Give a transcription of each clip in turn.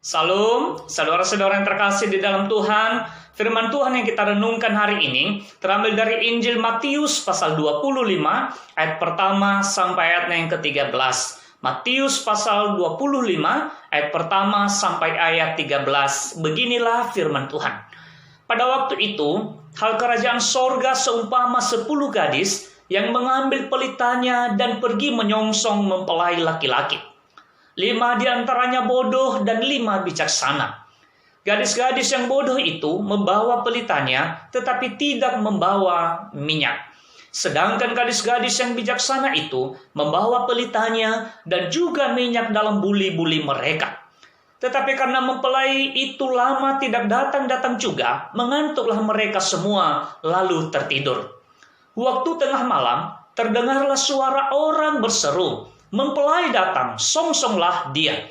Salam, saudara-saudara yang terkasih di dalam Tuhan. Firman Tuhan yang kita renungkan hari ini terambil dari Injil Matius pasal 25 ayat pertama sampai ayatnya yang ke-13. Matius pasal 25 ayat pertama sampai ayat 13. Beginilah firman Tuhan. Pada waktu itu, hal kerajaan sorga seumpama 10 gadis yang mengambil pelitanya dan pergi menyongsong mempelai laki-laki. 5 di antaranya bodoh dan 5 bijaksana. Gadis-gadis yang bodoh itu membawa pelitanya tetapi tidak membawa minyak. Sedangkan gadis-gadis yang bijaksana itu membawa pelitanya dan juga minyak dalam buli-buli mereka. Tetapi karena mempelai itu lama tidak datang-datang juga, mengantuklah mereka semua lalu tertidur. Waktu tengah malam terdengarlah suara orang berseru, "Mempelai datang, songsonglah dia."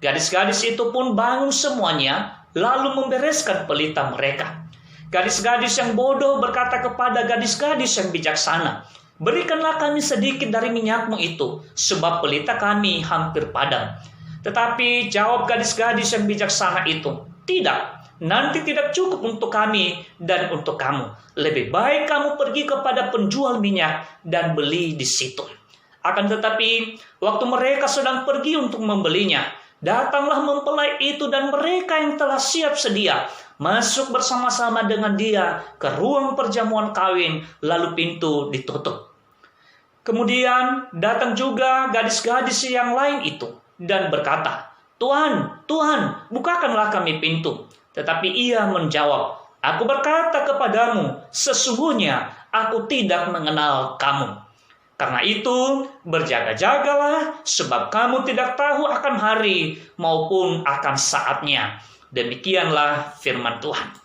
Gadis-gadis itu pun bangun semuanya, lalu membereskan pelita mereka. Gadis-gadis yang bodoh berkata kepada gadis-gadis yang bijaksana, "Berikanlah kami sedikit dari minyakmu itu, sebab pelita kami hampir padam." Tetapi jawab gadis-gadis yang bijaksana itu, "Tidak, nanti tidak cukup untuk kami dan untuk kamu. Lebih baik kamu pergi kepada penjual minyak dan beli di situ." Akan tetapi, waktu mereka sedang pergi untuk membelinya, datanglah mempelai itu dan mereka yang telah siap sedia masuk bersama-sama dengan dia ke ruang perjamuan kawin, lalu pintu ditutup. Kemudian datang juga gadis-gadis yang lain itu dan berkata, "Tuhan, Tuhan, bukakanlah kami pintu." Tetapi ia menjawab, "Aku berkata kepadamu, sesungguhnya aku tidak mengenal kamu. Karena itu, berjaga-jagalah, sebab kamu tidak tahu akan hari maupun akan saatnya." Demikianlah firman Tuhan.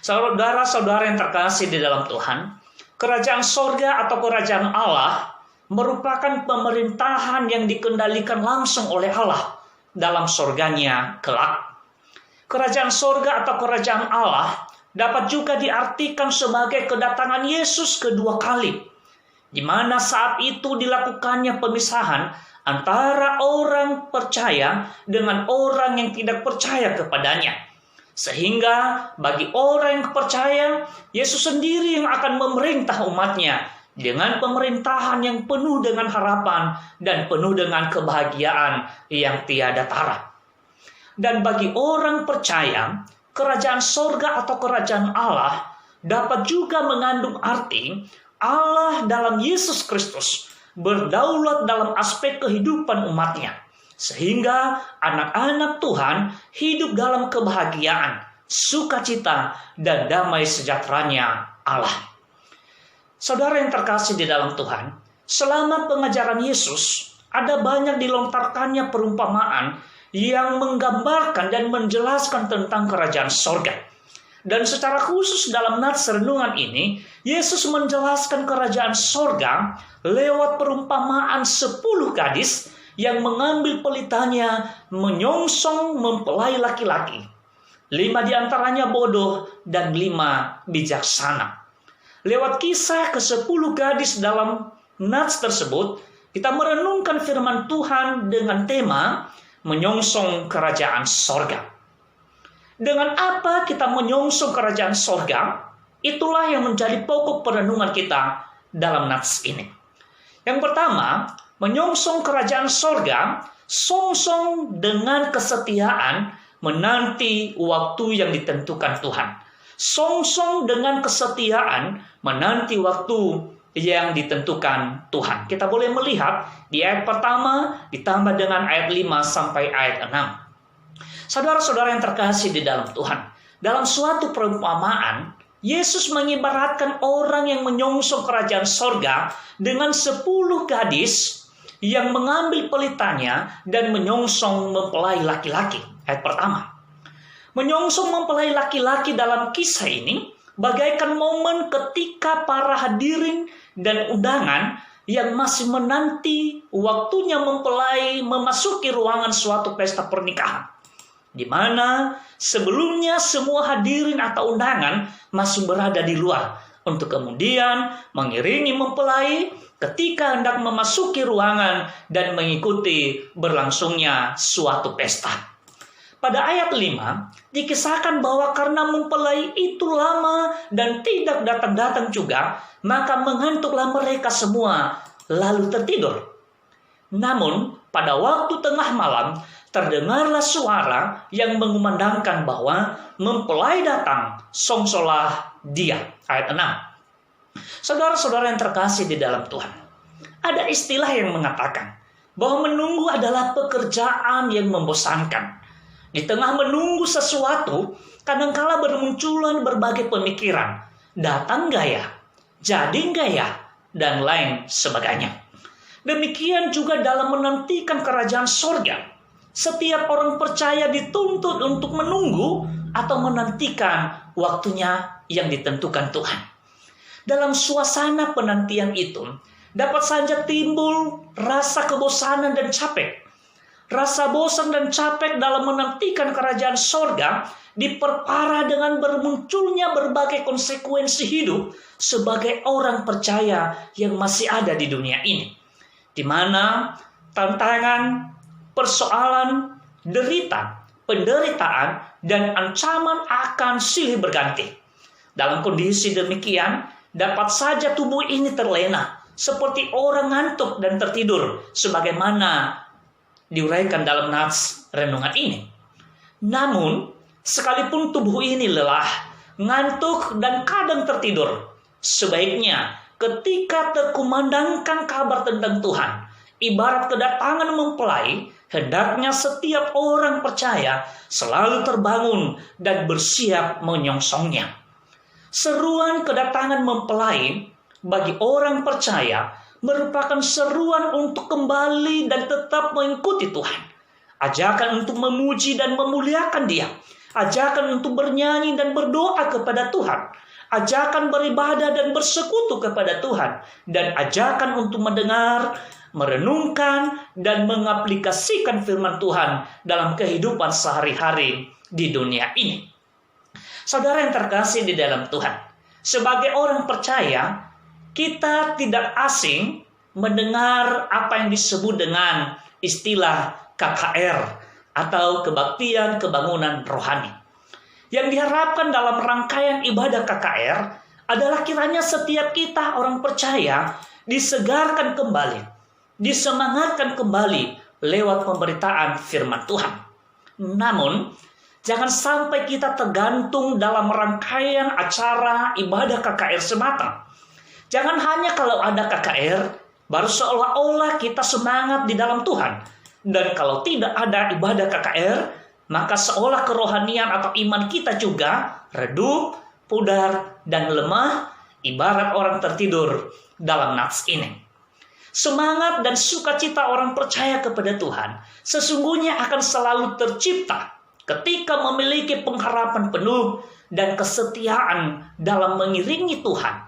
Saudara-saudara yang terkasih di dalam Tuhan, kerajaan sorga atau kerajaan Allah merupakan pemerintahan yang dikendalikan langsung oleh Allah dalam sorganya kelak. Kerajaan sorga atau kerajaan Allah dapat juga diartikan sebagai kedatangan Yesus kedua kali, di mana saat itu dilakukannya pemisahan antara orang percaya dengan orang yang tidak percaya kepadanya. Sehingga bagi orang yang percaya, Yesus sendiri yang akan memerintah umatnya dengan pemerintahan yang penuh dengan harapan dan penuh dengan kebahagiaan yang tiada tara. Dan bagi orang percaya, kerajaan sorga atau kerajaan Allah dapat juga mengandung arti Allah dalam Yesus Kristus berdaulat dalam aspek kehidupan umatnya, sehingga anak-anak Tuhan hidup dalam kebahagiaan, sukacita, dan damai sejahteranya Allah. Saudara yang terkasih di dalam Tuhan, selama pengajaran Yesus, ada banyak dilontarkannya perumpamaan yang menggambarkan dan menjelaskan tentang kerajaan sorga. Dan secara khusus dalam nats renungan ini, Yesus menjelaskan kerajaan sorga lewat perumpamaan 10 gadis yang mengambil pelitanya menyongsong mempelai laki-laki. 5 diantaranya bodoh dan 5 bijaksana. Lewat kisah ke-10 gadis dalam nats tersebut, kita merenungkan firman Tuhan dengan tema menyongsong kerajaan sorga. Dengan apa kita menyongsong kerajaan sorga? Itulah yang menjadi pokok perenungan kita dalam nats ini. Yang pertama, menyongsong kerajaan sorga, songsong dengan kesetiaan menanti waktu yang ditentukan Tuhan. Songsong dengan kesetiaan menanti waktu yang ditentukan Tuhan. Kita boleh melihat di ayat pertama ditambah dengan ayat 5 sampai ayat 6. Saudara-saudara yang terkasih di dalam Tuhan, dalam suatu perumpamaan, Yesus mengibaratkan orang yang menyongsong kerajaan sorga dengan 10 gadis yang mengambil pelitanya dan menyongsong mempelai laki-laki. Ayat pertama. Menyongsong mempelai laki-laki dalam kisah ini bagaikan momen ketika para hadirin dan undangan yang masih menanti waktunya mempelai memasuki ruangan suatu pesta pernikahan, di mana sebelumnya semua hadirin atau undangan masih berada di luar untuk kemudian mengiringi mempelai ketika hendak memasuki ruangan dan mengikuti berlangsungnya suatu pesta. Pada ayat 5, dikisahkan bahwa karena mempelai itu lama dan tidak datang-datang juga, maka mengantuklah mereka semua, lalu tertidur. Namun, pada waktu tengah malam, terdengarlah suara yang mengumandangkan bahwa mempelai datang, songsolah dia. Ayat 6. Saudara-saudara yang terkasih di dalam Tuhan, ada istilah yang mengatakan bahwa menunggu adalah pekerjaan yang membosankan. Di tengah menunggu sesuatu, kadangkala bermunculan berbagai pemikiran. Datang nggak ya? Jadi nggak ya? Dan lain sebagainya. Demikian juga dalam menantikan kerajaan sorga. Setiap orang percaya dituntut untuk menunggu atau menantikan waktunya yang ditentukan Tuhan. Dalam suasana penantian itu, dapat saja timbul rasa kebosanan dan capek. Rasa bosan dan capek dalam menantikan kerajaan sorga diperparah dengan bermunculnya berbagai konsekuensi hidup sebagai orang percaya yang masih ada di dunia ini. Di mana tantangan, persoalan, derita, penderitaan, dan ancaman akan silih berganti. Dalam kondisi demikian, dapat saja tubuh ini terlena, seperti orang ngantuk dan tertidur, sebagaimana diuraikan dalam nats renungan ini. Namun, sekalipun tubuh ini lelah, ngantuk, dan kadang tertidur, sebaiknya ketika terkumandangkan kabar tentang Tuhan, ibarat kedatangan mempelai, hendaknya setiap orang percaya selalu terbangun dan bersiap menyongsongnya. Seruan kedatangan mempelai bagi orang percaya merupakan seruan untuk kembali dan tetap mengikuti Tuhan. Ajakan untuk memuji dan memuliakan Dia. Ajakan untuk bernyanyi dan berdoa kepada Tuhan. Ajakan beribadah dan bersekutu kepada Tuhan. Dan ajakan untuk mendengar, merenungkan, dan mengaplikasikan firman Tuhan dalam kehidupan sehari-hari di dunia ini. Saudara yang terkasih di dalam Tuhan, sebagai orang percaya, kita tidak asing mendengar apa yang disebut dengan istilah KKR atau kebaktian kebangunan rohani. Yang diharapkan dalam rangkaian ibadah KKR adalah kiranya setiap kita orang percaya disegarkan kembali, disemangatkan kembali lewat pemberitaan firman Tuhan. Namun, jangan sampai kita tergantung dalam rangkaian acara ibadah KKR semata. Jangan hanya kalau ada KKR, baru seolah-olah kita semangat di dalam Tuhan. Dan kalau tidak ada ibadah KKR, maka seolah kerohanian atau iman kita juga redup, pudar, dan lemah, ibarat orang tertidur dalam nats ini. Semangat dan sukacita orang percaya kepada Tuhan sesungguhnya akan selalu tercipta ketika memiliki pengharapan penuh dan kesetiaan dalam mengiringi Tuhan,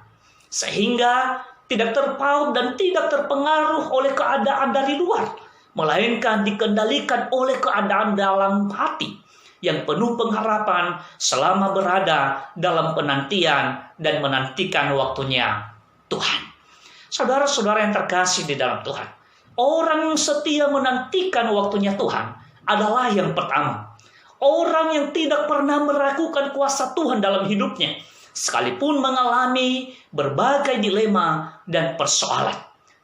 sehingga tidak terpaut dan tidak terpengaruh oleh keadaan dari luar, melainkan dikendalikan oleh keadaan dalam hati yang penuh pengharapan selama berada dalam penantian dan menantikan waktunya Tuhan. Saudara-saudara yang terkasih di dalam Tuhan, orang yang setia menantikan waktunya Tuhan adalah yang pertama, orang yang tidak pernah meragukan kuasa Tuhan dalam hidupnya, sekalipun mengalami berbagai dilema dan persoalan.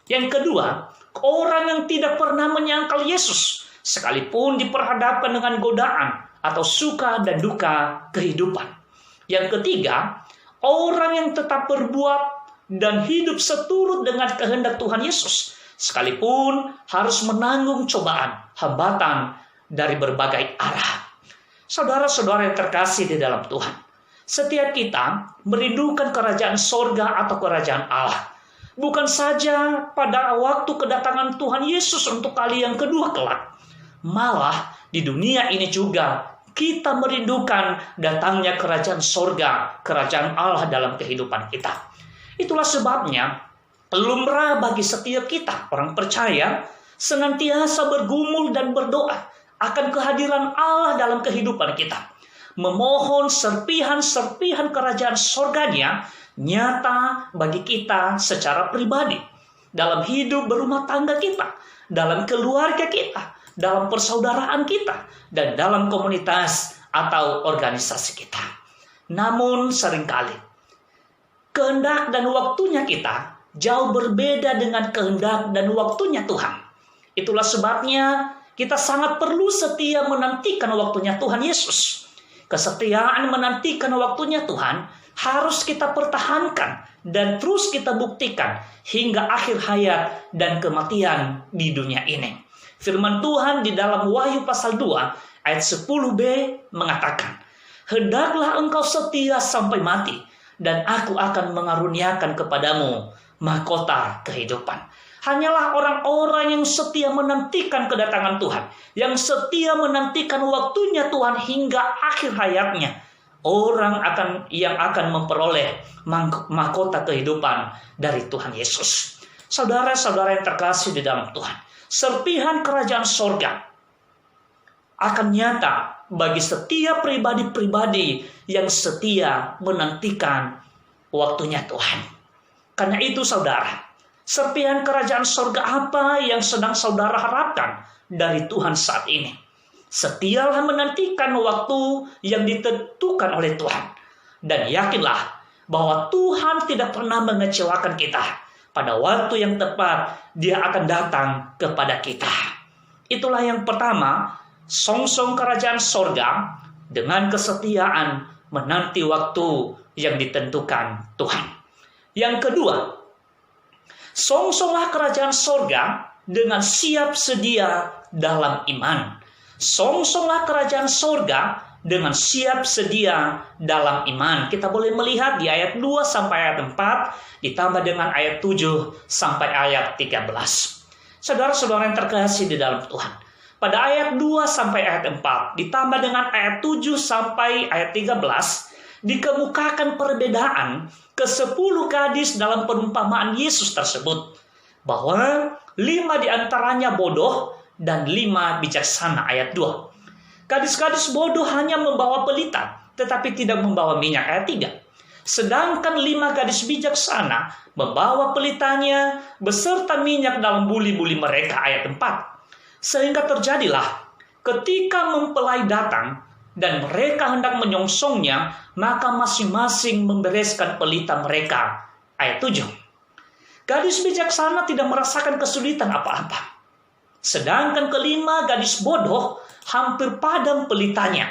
Yang kedua, orang yang tidak pernah menyangkal Yesus, sekalipun diperhadapkan dengan godaan atau suka dan duka kehidupan. Yang ketiga, orang yang tetap berbuat dan hidup seturut dengan kehendak Tuhan Yesus, sekalipun harus menanggung cobaan, hambatan dari berbagai arah. Saudara-saudara yang terkasih di dalam Tuhan, setiap kita merindukan kerajaan sorga atau kerajaan Allah. Bukan saja pada waktu kedatangan Tuhan Yesus untuk kali yang kedua kelak. Malah di dunia ini juga kita merindukan datangnya kerajaan sorga, kerajaan Allah dalam kehidupan kita. Itulah sebabnya lumrah bagi setiap kita, orang percaya, senantiasa bergumul dan berdoa akan kehadiran Allah dalam kehidupan kita. Memohon serpihan-serpihan kerajaan sorganya nyata bagi kita secara pribadi. Dalam hidup berumah tangga kita, dalam keluarga kita, dalam persaudaraan kita dan dalam komunitas atau organisasi kita. Namun seringkali kehendak dan waktunya kita jauh berbeda dengan kehendak dan waktunya Tuhan. Itulah sebabnya kita sangat perlu setia menantikan waktunya Tuhan Yesus. Kesetiaan menantikan waktunya Tuhan harus kita pertahankan dan terus kita buktikan hingga akhir hayat dan kematian di dunia ini. Firman Tuhan di dalam Wahyu pasal 2 ayat 10b mengatakan, "Hendaklah engkau setia sampai mati, dan aku akan mengaruniakan kepadamu mahkota kehidupan." Hanyalah orang-orang yang setia menantikan kedatangan Tuhan, yang setia menantikan waktunya Tuhan hingga akhir hayatnya, orang yang akan memperoleh mahkota kehidupan dari Tuhan Yesus. Saudara-saudara yang terkasih di dalam Tuhan, serpihan kerajaan sorga akan nyata bagi setiap pribadi-pribadi yang setia menantikan waktunya Tuhan. Karena itu saudara, serpihan kerajaan sorga apa yang sedang saudara harapkan dari Tuhan saat ini? Setialah menantikan waktu yang ditentukan oleh Tuhan. Dan yakinlah bahwa Tuhan tidak pernah mengecewakan kita. Pada waktu yang tepat, Dia akan datang kepada kita. Itulah yang pertama, songsong kerajaan sorga dengan kesetiaan menanti waktu yang ditentukan Tuhan. Yang kedua, songsonglah kerajaan sorga dengan siap sedia dalam iman. Songsonglah kerajaan sorga dengan siap sedia dalam iman. Kita boleh melihat di ayat 2 sampai ayat 4, ditambah dengan ayat 7 sampai ayat 13. Saudara-saudara yang terkasih di dalam Tuhan, pada ayat 2 sampai ayat 4, ditambah dengan ayat 7 sampai ayat 13, dikemukakan perbedaan ke-10 gadis dalam perumpamaan Yesus tersebut, bahwa 5 diantaranya bodoh dan 5 bijaksana. Ayat 2, gadis-gadis bodoh hanya membawa pelita tetapi tidak membawa minyak. Ayat 3, sedangkan 5 gadis bijaksana membawa pelitanya beserta minyak dalam buli-buli mereka. Ayat 4, sehingga terjadilah ketika mempelai datang dan mereka hendak menyongsongnya, maka masing-masing membereskan pelita mereka. Ayat 7, gadis bijaksana tidak merasakan kesulitan apa-apa, sedangkan kelima gadis bodoh hampir padam pelitanya,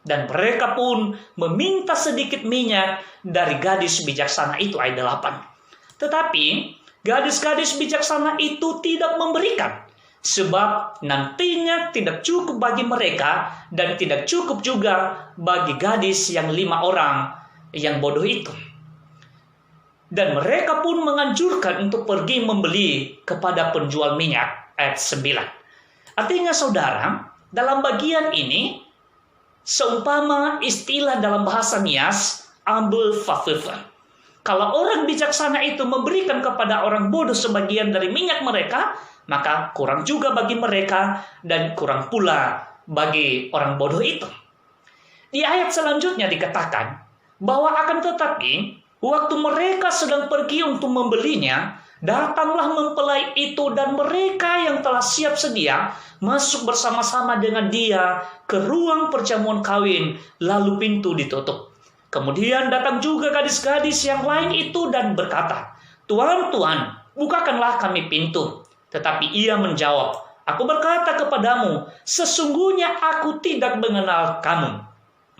dan mereka pun meminta sedikit minyak dari gadis bijaksana itu. Ayat 8, tetapi gadis-gadis bijaksana itu tidak memberikan, sebab nantinya tidak cukup bagi mereka dan tidak cukup juga bagi gadis yang 5 orang yang bodoh itu. Dan mereka pun menganjurkan untuk pergi membeli kepada penjual minyak. Ayat 9. Artinya saudara, dalam bagian ini seumpama istilah dalam bahasa Nias, ambil faveur. Kalau orang bijaksana itu memberikan kepada orang bodoh sebagian dari minyak mereka, maka kurang juga bagi mereka dan kurang pula bagi orang bodoh itu. Di ayat selanjutnya dikatakan bahwa akan tetapi waktu mereka sedang pergi untuk membelinya, datanglah mempelai itu dan mereka yang telah siap sedia masuk bersama-sama dengan dia ke ruang perjamuan kawin, lalu pintu ditutup. Kemudian datang juga gadis-gadis yang lain itu dan berkata, "Tuan, Tuan, bukakanlah kami pintu." Tetapi ia menjawab, "Aku berkata kepadamu, sesungguhnya aku tidak mengenal kamu.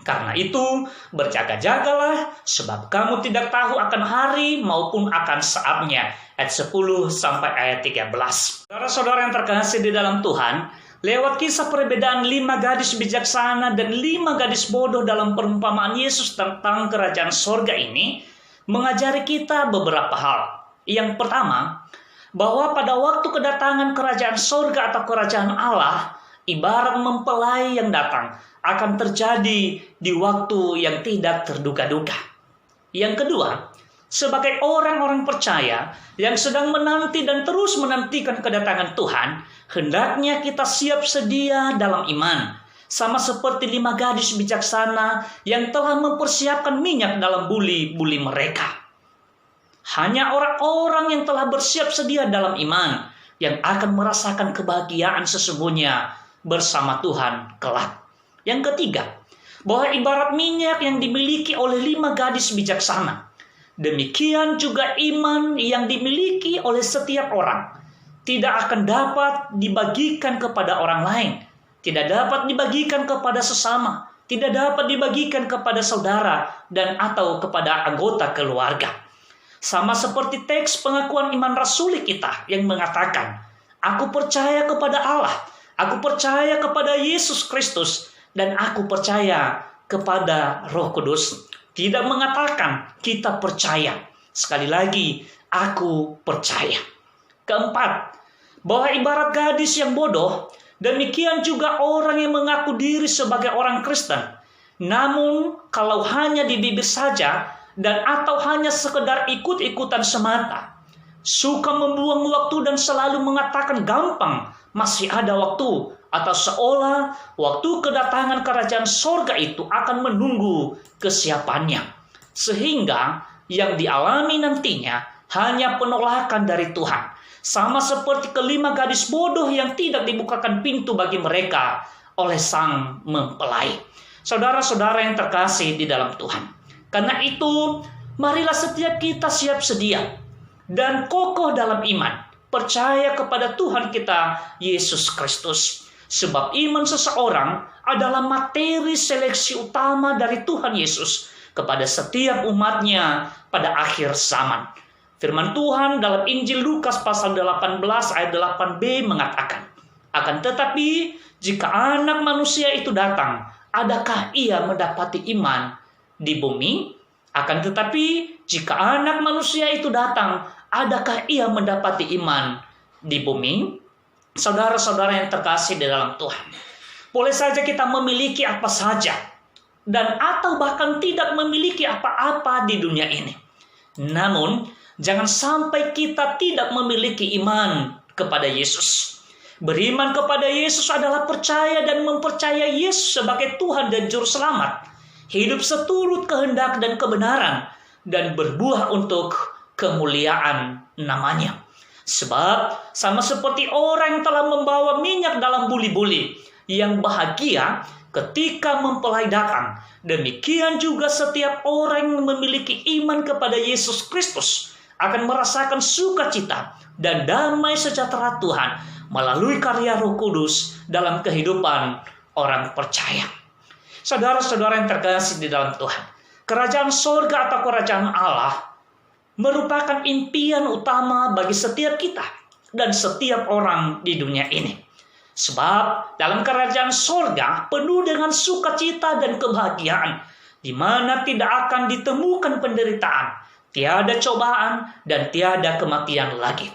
Karena itu, berjaga-jagalah, sebab kamu tidak tahu akan hari maupun akan saatnya." Ayat 10 sampai ayat 13. Saudara-saudara yang terkasih di dalam Tuhan, lewat kisah perbedaan 5 gadis bijaksana dan 5 gadis bodoh dalam perumpamaan Yesus tentang kerajaan sorga ini, mengajari kita beberapa hal. Yang pertama, bahwa pada waktu kedatangan kerajaan sorga atau kerajaan Allah, ibarat mempelai yang datang, akan terjadi di waktu yang tidak terduga-duga. Yang kedua, sebagai orang-orang percaya yang sedang menanti dan terus menantikan kedatangan Tuhan, hendaknya kita siap sedia dalam iman, sama seperti 5 gadis bijaksana yang telah mempersiapkan minyak dalam buli-buli mereka. Hanya orang-orang yang telah bersiap sedia dalam iman yang akan merasakan kebahagiaan sesungguhnya bersama Tuhan kelak. Yang ketiga, bahwa ibarat minyak yang dimiliki oleh 5 gadis bijaksana, demikian juga iman yang dimiliki oleh setiap orang tidak akan dapat dibagikan kepada orang lain, tidak dapat dibagikan kepada sesama, tidak dapat dibagikan kepada saudara dan atau kepada anggota keluarga. Sama seperti teks pengakuan iman rasuli kita yang mengatakan, aku percaya kepada Allah, aku percaya kepada Yesus Kristus, dan aku percaya kepada Roh Kudus. Tidak mengatakan kita percaya. Sekali lagi, aku percaya. Keempat, bahwa ibarat gadis yang bodoh, demikian juga orang yang mengaku diri sebagai orang Kristen. Namun, kalau hanya di bibir saja, dan atau hanya sekedar ikut-ikutan semata, suka membuang waktu dan selalu mengatakan gampang, masih ada waktu, atau seolah waktu kedatangan kerajaan sorga itu akan menunggu kesiapannya. Sehingga yang dialami nantinya hanya penolakan dari Tuhan. Sama seperti kelima gadis bodoh yang tidak dibukakan pintu bagi mereka oleh sang mempelai. Saudara-saudara yang terkasih di dalam Tuhan. Karena itu, marilah setiap kita siap sedia dan kokoh dalam iman. Percaya kepada Tuhan kita, Yesus Kristus. Sebab iman seseorang adalah materi seleksi utama dari Tuhan Yesus kepada setiap umatnya pada akhir zaman. Firman Tuhan dalam Injil Lukas pasal 18 ayat 8b mengatakan, akan tetapi jika anak manusia itu datang, adakah ia mendapati iman di bumi? Akan tetapi jika anak manusia itu datang, adakah ia mendapati iman di bumi? Saudara-saudara yang terkasih di dalam Tuhan, boleh saja kita memiliki apa saja dan atau bahkan tidak memiliki apa-apa di dunia ini. Namun, jangan sampai kita tidak memiliki iman kepada Yesus. Beriman kepada Yesus adalah percaya dan mempercayai Yesus sebagai Tuhan dan Juru Selamat. Hidup seturut kehendak dan kebenaran dan berbuah untuk kemuliaan namanya. Sebab sama seperti orang yang telah membawa minyak dalam buli-buli yang bahagia ketika mempelai datang, demikian juga setiap orang yang memiliki iman kepada Yesus Kristus akan merasakan sukacita dan damai sejahtera Tuhan melalui karya Roh Kudus dalam kehidupan orang percaya. Saudara-saudara yang terkasih di dalam Tuhan, kerajaan sorga atau kerajaan Allah merupakan impian utama bagi setiap kita dan setiap orang di dunia ini. Sebab dalam kerajaan sorga penuh dengan sukacita dan kebahagiaan, di mana tidak akan ditemukan penderitaan, tiada cobaan, dan tiada kematian lagi.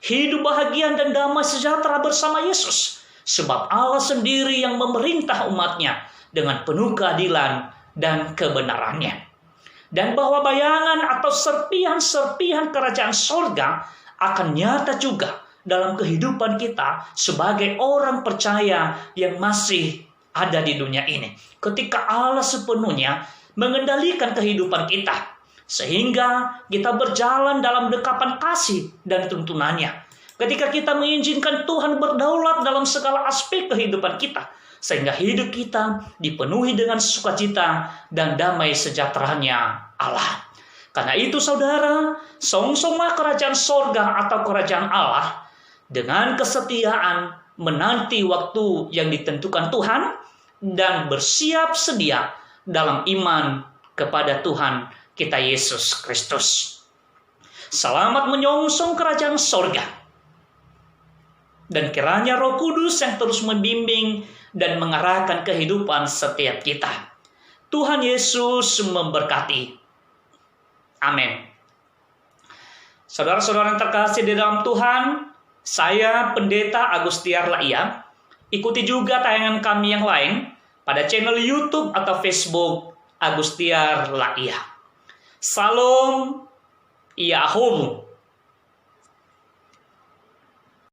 Hidup bahagia dan damai sejahtera bersama Yesus, sebab Allah sendiri yang memerintah umatnya dengan penuh keadilan dan kebenarannya. Dan bahwa bayangan atau serpihan-serpihan kerajaan sorga akan nyata juga dalam kehidupan kita sebagai orang percaya yang masih ada di dunia ini. Ketika Allah sepenuhnya mengendalikan kehidupan kita, sehingga kita berjalan dalam dekapan kasih dan tuntunannya. Ketika kita mengizinkan Tuhan berdaulat dalam segala aspek kehidupan kita, sehingga hidup kita dipenuhi dengan sukacita dan damai sejahteranya Allah. Karena itu saudara, songsonglah kerajaan sorga atau kerajaan Allah dengan kesetiaan menanti waktu yang ditentukan Tuhan dan bersiap sedia dalam iman kepada Tuhan kita Yesus Kristus. Selamat menyongsong kerajaan sorga. Dan kiranya Roh Kudus yang terus membimbing dan mengarahkan kehidupan setiap kita. Tuhan Yesus memberkati. Amin. Saudara-saudara yang terkasih di dalam Tuhan, saya Pendeta Agustiar Laia. Ikuti juga tayangan kami yang lain pada channel YouTube atau Facebook Agustiar Laia. Salam Yahoo.